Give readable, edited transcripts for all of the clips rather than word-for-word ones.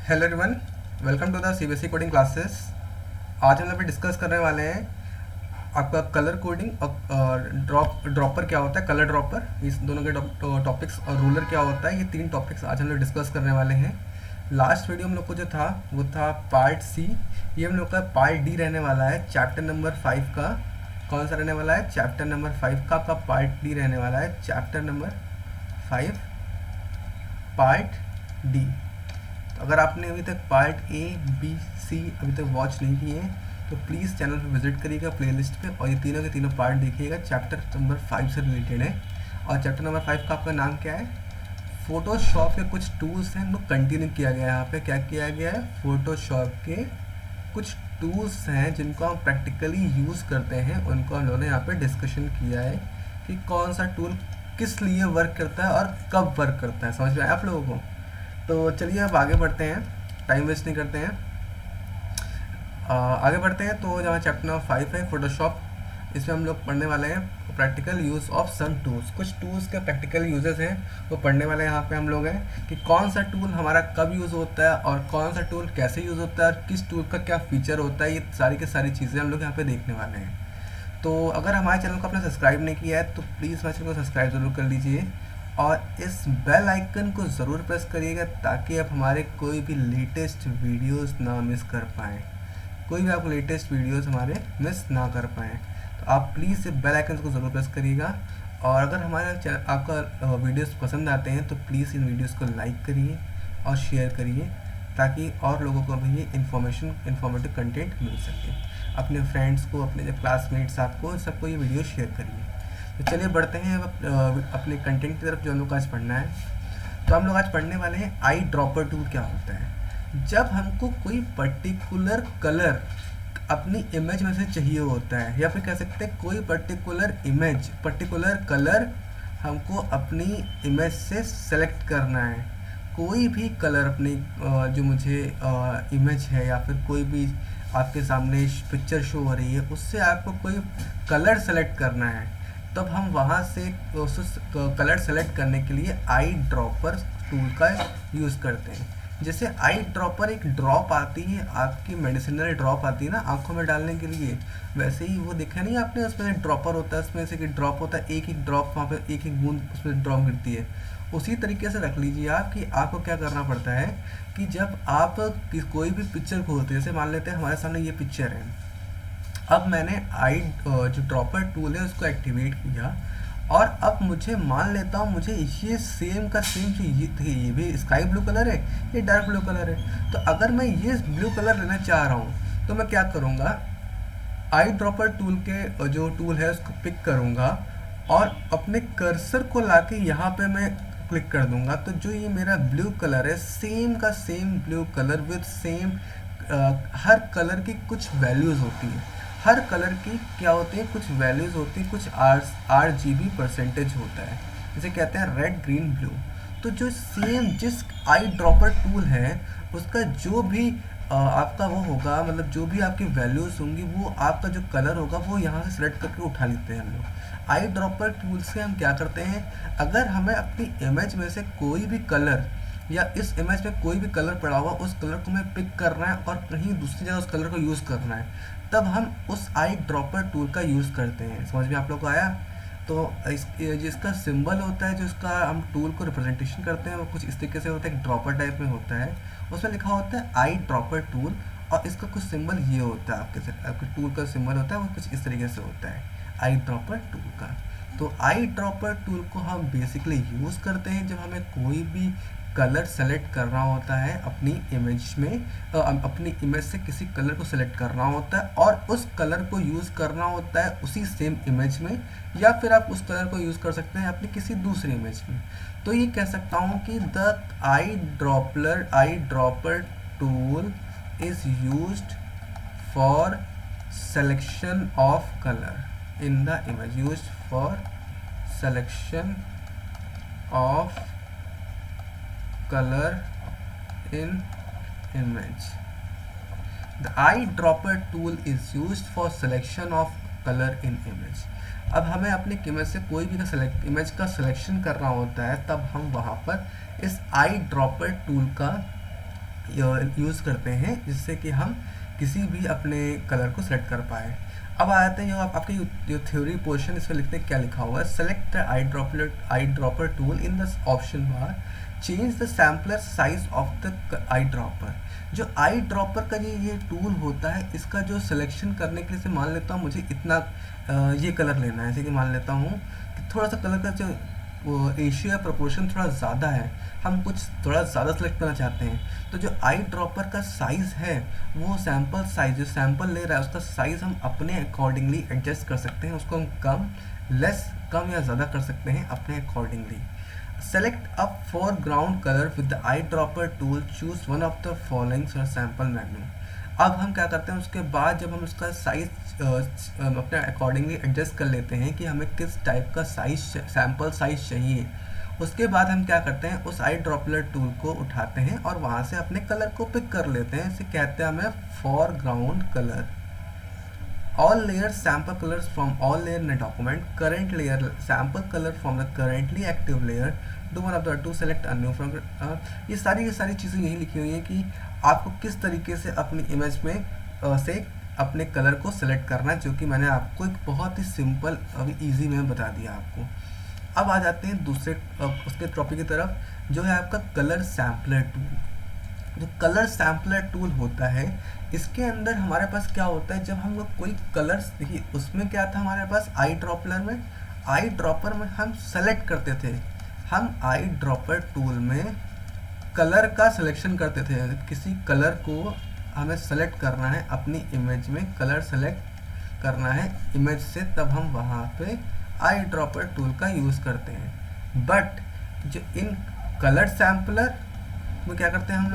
Hello everyone, welcome to the CBSE coding classes. आज हम लोग पे डिस्कस करने वाले हैं आपका कलर कोडिंग और ड्रॉपर क्या होता है, कलर ड्रॉपर, इस दोनों के टॉपिक्स, और रूलर क्या होता है। ये तीन टॉपिक्स आज हम लोग डिस्कस करने वाले हैं। लास्ट वीडियो हम लोग को जो था वो था पार्ट सी। ये हम लोग का पार्ट डी रहने वाला है, चैप्टर नंबर 5 का। कौन सा रहने वाला है? चैप्टर नंबर 5 का आपका पार्ट डी रहने वाला है, चैप्टर नंबर 5 पार्ट डी। अगर आपने अभी तक पार्ट ए बी सी अभी तक वॉच नहीं किए हैं तो प्लीज़ चैनल पर विजिट करिएगा प्लेलिस्ट पे, और ये तीनों के तीनों पार्ट देखिएगा। चैप्टर नंबर 5 से रिलेटेड है। और चैप्टर नंबर 5 का आपका नाम क्या है? फोटोशॉप के कुछ टूल्स हैं, उनको कंटिन्यू किया गया है। यहाँ पे क्या किया गया है? फोटोशॉप के कुछ टूल्स हैं जिनको हम प्रैक्टिकली यूज़ करते हैं, उनको हम लोगों ने यहाँ पे डिस्कशन किया है कि कौन सा टूल किस लिए वर्क करता है और कब वर्क करता है। समझ में आया आप लोगों को? तो चलिए अब आगे बढ़ते हैं, टाइम वेस्ट नहीं करते हैं। आगे बढ़ते हैं। तो जहाँ चैप्टर नंबर 5 है फोटोशॉप, इसमें हम लोग पढ़ने वाले हैं practical use of some tools. कुछ टूल्स के प्रैक्टिकल यूजेस हैं वो पढ़ने वाले हैं यहाँ पे हम लोग हैं कि कौन सा टूल हमारा कब यूज़ होता है और कौन सा टूल कैसे यूज़ होता है और किस टूल का क्या फीचर होता है। ये सारी की सारी चीज़ें हम लोग यहाँ पे देखने वाले हैं। तो अगर हमारे चैनल को आपने सब्सक्राइब नहीं किया है तो प्लीज़ हमारे चैनल को सब्सक्राइब ज़रूर कर लीजिए और इस बेल आइकन को ज़रूर प्रेस करिएगा ताकि आप हमारे कोई भी लेटेस्ट वीडियोस ना मिस कर पाएँ। कोई भी आप लेटेस्ट वीडियोस हमारे मिस ना कर पाएँ, तो आप प्लीज़ इस बेल आइकन को ज़रूर प्रेस करिएगा। और अगर हमारे आपका वीडियोस पसंद आते हैं तो प्लीज़ इन वीडियोस को लाइक करिए और शेयर करिए ताकि और लोगों को भी ये इन्फॉर्मेटिव कंटेंट मिल सके। अपने फ्रेंड्स को, अपने जो क्लासमेट्स, आपको सबको ये वीडियो शेयर करिए। तो चलिए बढ़ते हैं अब अपने कंटेंट की तरफ जो हम लोग आज पढ़ना है। तो हम लोग आज पढ़ने वाले हैं आई ड्रॉपर टूल क्या होता है। जब हमको कोई पर्टिकुलर कलर अपनी इमेज में से चाहिए होता है, या फिर कह सकते हैं कोई पर्टिकुलर कलर हमको अपनी इमेज से सेलेक्ट करना है। कोई भी कलर अपनी जो मुझे इमेज है या फिर कोई भी आपके सामने पिक्चर शो हो रही है उससे आपको कोई कलर सेलेक्ट करना है, तब हम वहाँ से उस कलर सेलेक्ट करने के लिए आई ड्रॉपर टूल का यूज़ करते हैं। जैसे आई ड्रॉपर एक ड्रॉप आती है, आपकी मेडिसिनल ड्रॉप आती है ना आंखों में डालने के लिए, वैसे ही वो देखा नहीं आपने, उसमें ड्रॉपर होता है, उसमें से एक ड्रॉप होता है, एक एक ड्रॉप वहाँ पे एक एक बूंद उसमें ड्रॉप गिरती है। उसी तरीके से रख लीजिए आप कि आपको क्या करना पड़ता है कि जब आप कोई भी पिक्चर खोलते हैं, जैसे मान लेते हैं हमारे सामने ये पिक्चर है, अब मैंने आई जो ड्रॉपर टूल है उसको एक्टिवेट किया और अब मुझे मान लेता हूँ मुझे ये सेम का सेम चाहिए, ये भी स्काई ब्लू कलर है, ये डार्क ब्लू कलर है। तो अगर मैं ये ब्लू कलर लेना चाह रहा हूँ तो मैं क्या करूँगा, आई ड्रॉपर टूल के जो टूल है उसको पिक करूँगा और अपने कर्सर को लाके यहाँ पे मैं क्लिक कर दूंगा। तो जो ये मेरा ब्लू कलर है, सेम का same blue colour with same, her colour की कुछ वैल्यूज़ होती है, हर कलर की क्या होती है, कुछ वैल्यूज़ होती है, कुछ RGB परसेंटेज होता है, जिसे कहते हैं रेड ग्रीन ब्लू। तो जो सेम जिस आई ड्रॉपर टूल है उसका जो भी आपका वो होगा, मतलब जो भी आपकी वैल्यूज़ होंगी, वो आपका जो कलर होगा वो यहाँ से सेलेक्ट करके उठा लेते हैं हम लोग। आई ड्रॉपर टूल से हम क्या करते हैं, अगर हमें अपनी इमेज में से कोई भी कलर या इस इमेज में कोई भी कलर पड़ा हुआ उस कलर को हमें पिक करना है और कहीं दूसरी जगह उस कलर को यूज़ करना है, तब हम उस आई ड्रॉपर टूल का यूज़ करते हैं। समझ में आप लोग को आया? तो जिसका सिंबल होता है, जो इसका हम टूल को रिप्रेजेंटेशन करते हैं, वो कुछ इस तरीके से होता है, एक ड्रॉपर टाइप में होता है, उसमें लिखा होता है आई ड्रॉपर टूल, और इसका कुछ सिंबल ये होता है, आपके टूल का सिंबल होता है वो कुछ इस तरीके से होता है आई ड्रॉपर टूल का। तो आई ड्रॉपर टूल को हम बेसिकली यूज़ करते हैं जब हमें कोई भी कलर सेलेक्ट करना होता है अपनी इमेज में, अपनी इमेज से किसी कलर को सेलेक्ट करना होता है और उस कलर को यूज़ करना होता है उसी सेम इमेज में, या फिर आप उस कलर को यूज़ कर सकते हैं अपनी किसी दूसरी इमेज में। तो ये कह सकता हूँ कि the eye dropper tool is used for selection of color in the image, used for selection of color in image. The eyedropper tool is used for selection of color in image. अब हमें अपनी image से कोई भी image का selection करना होता है, तब हम वहाँ पर इस आई ड्रॉपर टूल का यूज़ करते हैं जिससे कि हम किसी भी अपने कलर को सेलेक्ट कर पाए। अब आते हैं जो आपके जो थ्योरी पोर्शन, इसमें लिखते हैं क्या लिखा हुआ है, select eye dropper tool in the option bar, change the sampler size of the eye dropper. जो आई ड्रॉपर का ये टूल होता है, इसका जो सिलेक्शन करने के लिए, मान लेता हूँ मुझे इतना ये कलर लेना है, जैसे कि मान लेता हूँ कि थोड़ा सा कलर का जो एशिया प्रोपोर्शन थोड़ा ज़्यादा है, हम कुछ थोड़ा ज़्यादा सेलेक्ट करना चाहते हैं, तो जो आई ड्रॉपर का साइज़ है वो सैम्पल साइज जो सैम्पल ले रहा है उसका साइज़ हम अपने अकॉर्डिंगली एडजस्ट कर सकते हैं, उसको हम कम या ज़्यादा कर सकते हैं अपने accordingly. Select a foreground colour with the eye dropper tool, choose one of the following sample menu. अब हम क्या करते हैं, उसके बाद जब हम उसका साइज अपने अकॉर्डिंगली एडजस्ट कर लेते हैं कि हमें किस टाइप का साइज सैम्पल साइज चाहिए, उसके बाद हम क्या करते हैं, उस आई ड्रॉपलर टूल को उठाते हैं और वहाँ से अपने कलर को पिक कर लेते हैं। इसे कहते हैं हमें foreground colour. All layer sample colours from all layer in document, current layer sample colour from the currently active layer, do one of the two select a new from. ये सारी चीज़ें यही लिखी हुई हैं कि आपको किस तरीके से अपनी इमेज में से अपने कलर को सिलेक्ट करना है, जो कि मैंने आपको एक बहुत ही सिंपल अभी ईजी में बता दिया आपको। अब आ जाते हैं दूसरे उसके टॉपिक की तरफ, जो है आपका कलर सैम्पलर टूल। जो कलर सैम्पलर टूल होता है, इसके अंदर हमारे पास क्या होता है, जब हम लोग कोई कलर्स, देखिए उसमें क्या था हमारे पास आई ड्रॉपर में हम सेलेक्ट करते थे, हम आई ड्रॉपर टूल में कलर का सिलेक्शन करते थे, किसी कलर को हमें सेलेक्ट करना है अपनी इमेज में, कलर सेलेक्ट करना है इमेज से, तब हम वहाँ पे आई ड्रॉपर टूल का यूज़ करते हैं। बट जो इन कलर सैम्पलर में क्या करते हैं हम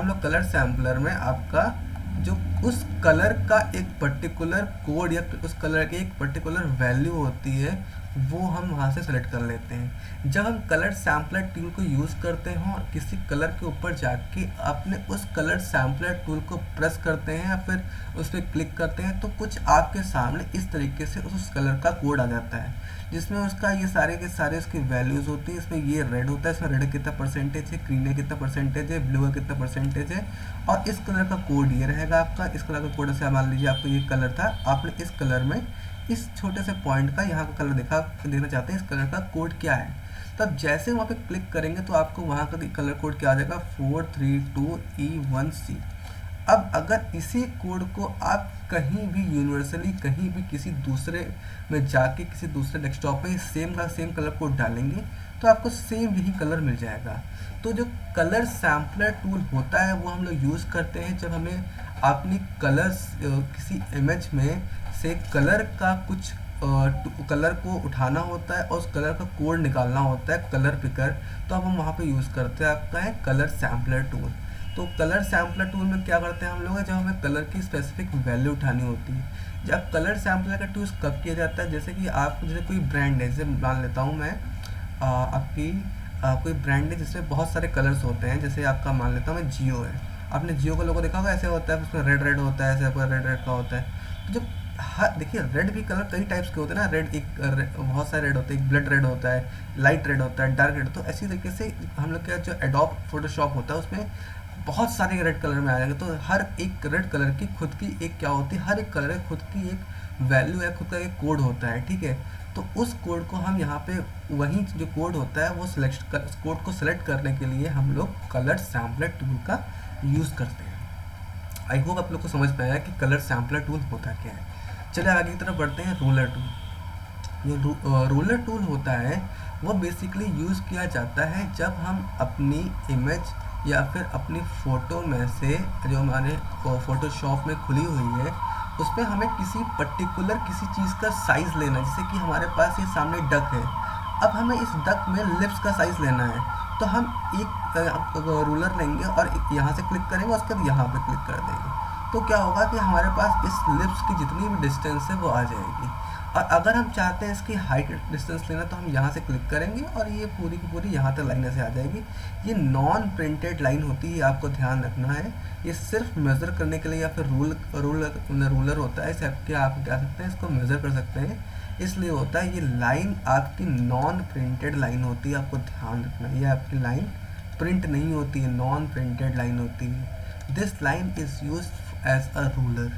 लोग कलर सैम्पलर में आपका जो उस कलर का एक पर्टिकुलर कोड या उस कलर की एक पर्टिकुलर वैल्यू होती है, वो हम वहाँ से सेलेक्ट कर लेते हैं। जब हम कलर सैम्पलर टूल को यूज़ करते हैं और किसी कलर के ऊपर जाके अपने उस कलर सैम्पलर टूल को प्रेस करते हैं या फिर उस पर क्लिक करते हैं, तो कुछ आपके सामने इस तरीके से उस कलर का कोड आ जाता है, जिसमें उसका ये सारे के सारे उसकी वैल्यूज़ होती है। इसमें ये रेड होता है, इसमें रेड कितना परसेंटेज है, ग्रीन है कितना परसेंटेज है, ब्लू है कितना परसेंटेज है, और इस कलर का कोड ये रहेगा आपका। इस कलर का कोड से मान लीजिए आपको ये कलर था, आपने इस कलर में इस छोटे से पॉइंट का यहाँ का कलर देखना चाहते हैं, इस कलर का कोड क्या है। तब जैसे वहाँ पे क्लिक करेंगे तो आपको वहाँ का कलर कोड क्या आ जाएगा, 432E1C। अब अगर इसी कोड को आप कहीं भी यूनिवर्सली कहीं भी किसी दूसरे में जाके किसी दूसरे डेस्कटॉप पे सेम कलर कोड डालेंगे तो आपको सेम यही कलर मिल जाएगा। तो जो कलर सैम्पलर टूल होता है वो हम लोग यूज़ करते हैं जब हमें अपनी कलर्स किसी इमेज में से कलर का कुछ कलर को उठाना होता है और उस कलर का कोड निकालना होता है, कलर पिकर, तो अब हम वहाँ पे यूज़ करते हैं आपका है कलर सैम्पलर टूल। तो कलर सैम्पलर टूल में क्या करते हैं हम लोग, जब हमें कलर की स्पेसिफिक वैल्यू उठानी होती है। जब कलर सैम्पलर का टूल कब किया जाता है, जैसे कि आप जैसे कोई ब्रांड है, जैसे मान लेता हूँ मैं आपकी कोई ब्रांड है जिसमें बहुत सारे कलर्स होते हैं, जैसे आपका मान लेता हूँ मैं जियो है, आपने जियो का लोगो देखा होगा, ऐसे होता है उसमें रेड होता है, ऐसे आपका रेड का होता है। तो जब देखिए रेड भी कलर कई टाइप्स के होते हैं ना, बहुत सारे रेड होते हैं, एक ब्लड रेड होता है, लाइट रेड होता है, डार्क रेड। तो ऐसी तरीके से हम लोग का जो एडोब फोटोशॉप होता है उसमें बहुत सारे रेड कलर में आ जाएगा। तो हर एक रेड कलर की खुद की एक क्या होती है, हर एक कलर की खुद की एक वैल्यू है, खुद का एक कोड होता है, ठीक है। तो उस कोड को हम यहाँ पे वही जो कोड होता है वो कोड को सिलेक्ट करने के लिए हम लोग कलर सैम्पलर टूल का यूज़ करते हैं। आई होप आप लोग को समझ पाया कि कलर सैम्पलर टूल होता क्या है। चलिए आगे की तरफ बढ़ते हैं। Roller tool. जो रोलर टूल होता है वो बेसिकली यूज़ किया जाता है जब हम अपनी इमेज या फिर अपनी फ़ोटो में से जो हमारे फ़ोटोशॉप में खुली हुई है उसमें हमें किसी पर्टिकुलर किसी चीज़ का साइज़ लेना है। जैसे कि हमारे पास ये सामने डक है, अब हमें इस डक में लिप्स का साइज़ लेना है, तो हम एक रूलर लेंगे और यहाँ से क्लिक करेंगे, उसके बाद यहाँ पे क्लिक कर देंगे, तो क्या होगा कि हमारे पास इस लिप्स की जितनी भी डिस्टेंस है वो आ जाएगी। और अगर हम चाहते हैं इसकी हाइट डिस्टेंस लेना तो हम यहाँ से क्लिक करेंगे और ये पूरी की पूरी यहाँ तक लाइन ऐसे आ जाएगी। ये नॉन प्रिंटेड लाइन होती है, आपको ध्यान रखना है। ये सिर्फ मेज़र करने के लिए या फिर रूलर होता है, इसे आप क्या सकते हैं, इसको मेज़र कर सकते हैं, इसलिए होता है। ये लाइन आपकी नॉन प्रिंटेड लाइन होती है, आपको ध्यान रखना है। ये आपकी लाइन प्रिंट नहीं होती है, नॉन प्रिंटेड लाइन होती है। This line is use as a ruler.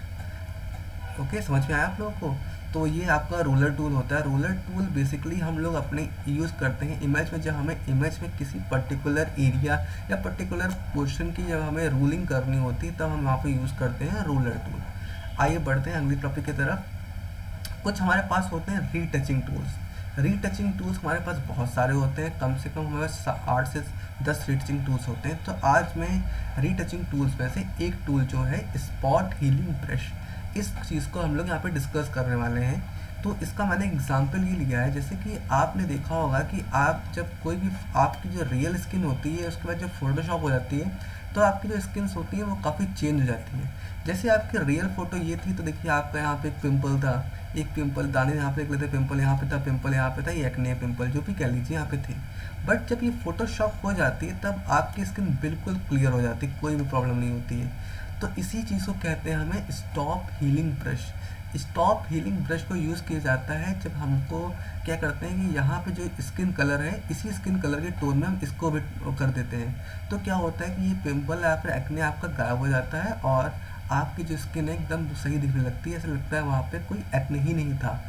Okay, समझ में आया आप लोगों को? तो ये आपका रूलर टूल होता है। रूलर टूल बेसिकली हम लोग अपने यूज़ करते हैं इमेज में, जब हमें इमेज में किसी पर्टिकुलर एरिया या पर्टिकुलर पोर्शन की जब हमें रूलिंग करनी होती है तब हम वहाँ पे यूज़ करते हैं रूलर टूल। आइए बढ़ते हैं अगली टॉपिक की तरफ। कुछ हमारे पास होते हैं रीटचिंग टूल्स। रीटचिंग टूल्स हमारे पास बहुत सारे होते हैं, कम से कम हमारे पास 8 से 10 रीटचिंग टूल्स होते हैं। तो आज मैं रीटचिंग टूल्स में से एक टूल जो है स्पॉट हीलिंग ब्रश, इस चीज़ को हम लोग यहाँ पे डिस्कस करने वाले हैं। तो इसका मैंने एग्जांपल ये लिया है, जैसे कि आपने देखा होगा कि आप जब कोई भी आपकी जो रियल स्किन होती है उसके बाद जब फोटोशॉप हो जाती है तो आपकी जो स्किन्स होती है वो काफ़ी चेंज हो जाती है। जैसे आपकी रियल फ़ोटो ये थी तो देखिए आपका यहाँ पे एक पिंपल था, एक पिंपल दाने यहाँ पे निकले थे, पिंपल यहाँ पे था, पिंपल यहाँ पे था, ये एक्ने पिंपल जो भी कह लीजिए यहाँ पे थे। बट जब ये फोटोशॉप हो जाती है तब आपकी स्किन बिल्कुल क्लियर हो जाती है, कोई भी प्रॉब्लम नहीं होती है। तो इसी चीज़ को कहते हैं हमें stop healing brush. Stop healing brush को यूज़ किया जाता है जब हमको क्या करते हैं कि यहाँ पे जो स्किन कलर है इसी स्किन कलर के टोन में हम इसको भी कर देते हैं। तो क्या होता है कि ये पिंपल या फिर एक्ने आपका गायब हो जाता है और आपकी जो स्किन है एकदम सही दिखने लगती है, ऐसा लगता है वहाँ पे कोई एक्ने ही नहीं था।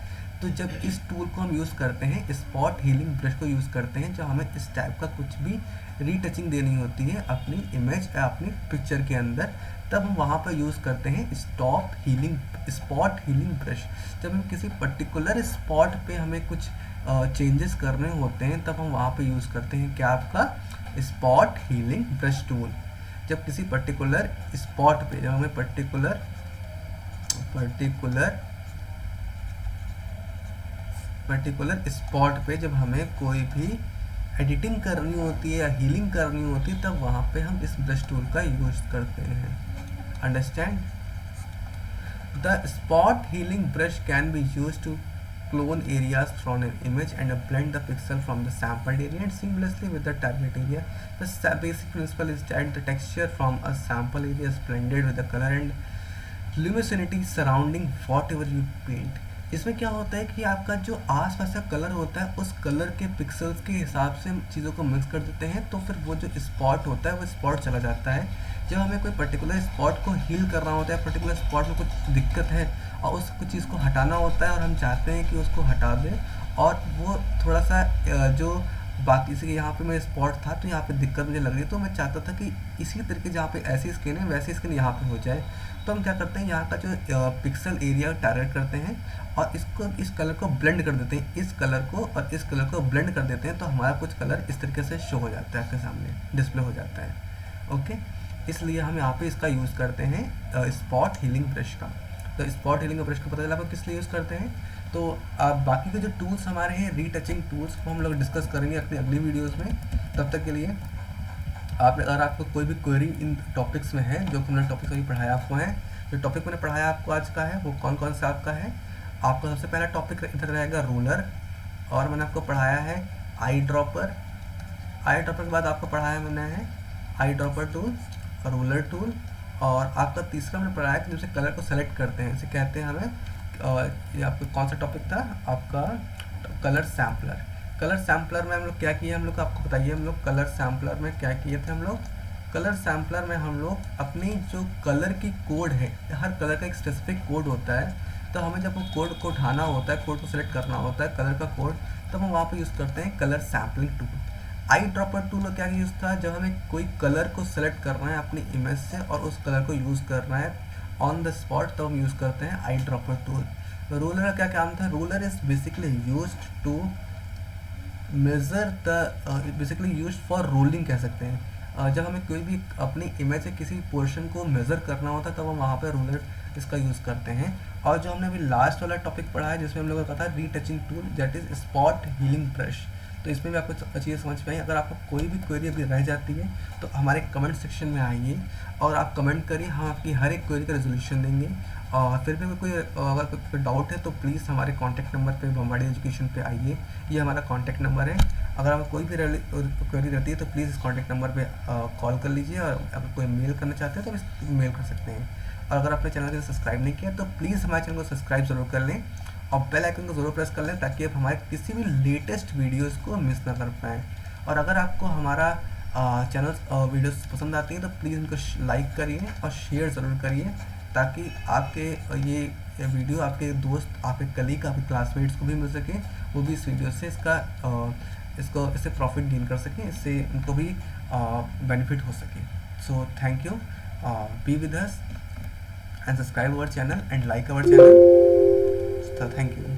तो जब इस टूल को हम यूज़ करते हैं, स्पॉट हीलिंग ब्रश को यूज़ करते हैं, जब हमें इस टाइप का कुछ भी रीटचिंग देनी होती है अपनी इमेज या अपनी पिक्चर के अंदर, तब हम वहाँ पर यूज़ करते हैं स्पॉट हीलिंग ब्रश। जब हम किसी पर्टिकुलर स्पॉट पे हमें कुछ चेंजेस करने होते हैं तब हम वहाँ पे यूज़ करते हैं क्या, आपका स्पॉट हीलिंग ब्रश टूल। जब किसी पर्टिकुलर स्पॉट पे जब हमें पर्टिकुलर स्पॉट पे जब हमें कोई भी एडिटिंग करनी होती है या हीलिंग करनी होती है तब वहाँ पे हम इस ब्रश टूल का यूज करते हैं। Understand? The spot healing brush can be use to clone areas from an image and blend the pixel from the sampled area and seamlessly with the target area. The basic principle is that the texture from a sample area is blended with the color and luminosity surrounding whatever you paint. इसमें क्या होता है कि आपका जो आसपास का colour होता है उस कलर के पिक्सल्स के हिसाब से हम चीज़ों को मिक्स कर देते हैं, तो फिर वो जो स्पॉट होता है वो स्पॉट चला जाता है। जब हमें कोई पर्टिकुलर स्पॉट को हील करना होता है, पर्टिकुलर स्पॉट में कुछ दिक्कत है और उस कुछ चीज़ को हटाना होता है और हम चाहते हैं कि उसको हटा दें और वो थोड़ा सा जो बाकी से यहाँ पे मेरा स्पॉट था तो यहाँ पे दिक्कत मुझे लग रही है, तो मैं चाहता था कि इसी तरीके जहाँ पे ऐसी स्किन है वैसी स्किन यहाँ पे हो जाए। तो हम क्या करते हैं, यहाँ का जो पिक्सल एरिया टारगेट करते हैं और इस कलर को ब्लेंड कर देते हैं, इस कलर को और इस कलर को ब्लेंड कर देते हैं, तो हमारा कुछ कलर इस तरीके से शो हो जाता है, आपके सामने डिस्प्ले हो जाता है। ओके, इसलिए हम यहाँ पे इसका यूज़ करते हैं स्पॉट हीलिंग ब्रश का। तो स्पॉट हीलिंग ब्रश का पता चला आपको किस लिए यूज़ करते हैं। तो बाकी के जो टूल्स हमारे हैं रीटचिंग टूल्स को हम लोग डिस्कस करेंगे अपनी अगली वीडियोस में। तब तक के लिए अगर आपको कोई भी क्वेरी इन टॉपिक्स में है जो हमने टॉपिक्स अभी पढ़ाया आपको है, जो टॉपिक मैंने पढ़ाया आपको आज का है वो कौन कौन सा आपका है। आपका सबसे पहला टॉपिक इधर रहेगा रूलर, और मैंने आपको पढ़ाया है आई ड्रॉपर। आई ड्रॉपर के बाद आपको पढ़ाया मैंने है eye dropper tool, ruler tool, और आपका तीसरा मैंने पढ़ाया कि जैसे कलर को सेलेक्ट करते हैं, इसे कहते हैं हमें ये आपका कौन सा टॉपिक था आपका, कलर सैम्पलर। कलर सैम्पलर में हम लोग क्या किए, हम लोग आपको बताइए, हम लोग कलर सैम्पलर में क्या किए थे। हम लोग कलर सैम्पलर में हम लोग अपनी जो कलर की कोड है, हर कलर का एक स्पेसिफिक कोड होता है, तो हमें जब वो कोड को उठाना होता है, कोड को सेलेक्ट करना होता है कलर का कोड, तब हम वहाँ पर यूज़ करते हैं colour sampling tool. Eye dropper tool का क्या यूज़ था, जब हमें कोई कलर को सेलेक्ट करना है अपनी इमेज से और उस कलर को यूज़ करना है ऑन द स्पॉट, तो हम यूज़ करते हैं आई ड्रॉपर टूल। रूलर का क्या काम था, ruler is basically used to measure the basically used for ruling कह सकते हैं। जब हमें कोई भी अपनी इमेज से किसी पोर्शन को मेज़र करना होता है तब हम वहाँ पर रूलर इसका यूज़ करते हैं। और जो हमने अभी लास्ट वाला टॉपिक पढ़ा है जिसमें हम लोगों का था retouching tool, that is spot healing brush. तो इसमें भी आपको चीज़ें समझ में आई। अगर आपको कोई भी क्वेरी अभी रह जाती है तो हमारे कमेंट सेक्शन में आइए और आप कमेंट करिए, हम आपकी हर एक क्वेरी का रेजोल्यूशन देंगे। और फिर भी कोई अगर कोई डाउट है तो प्लीज़ हमारे कॉन्टैक्ट नंबर पे बम्बाडी एजुकेशन पे आइए, ये हमारा कॉन्टैक्ट नंबर है। अगर आपको कोई भी क्वेरी रहती है तो प्लीज़ इस कॉन्टैक्ट नंबर पे कॉल कर लीजिए, और अगर कोई मेल करना चाहते हैं तो इस मेल कर सकते हैं। और अगर आपने चैनल को सब्सक्राइब नहीं किया तो प्लीज़ हमारे चैनल को सब्सक्राइब ज़रूर कर लें और बेल आइकन को ज़रूर प्रेस कर लें ताकि आप हमारे किसी भी लेटेस्ट वीडियोस को मिस ना कर पाएँ। और अगर आपको हमारा चैनल्स वीडियोस पसंद आती हैं तो प्लीज़ इनको लाइक करिए और शेयर ज़रूर करिए, ताकि आपके ये वीडियो आपके दोस्त, आपके कलीग, आपके क्लासमेट्स को भी मिल सके, वो भी इस वीडियो से इससे प्रॉफिट गेन कर सकें, इससे उनको भी बेनिफिट हो सके। So thank you, be with us and subscribe our channel and like our channel. So thank you.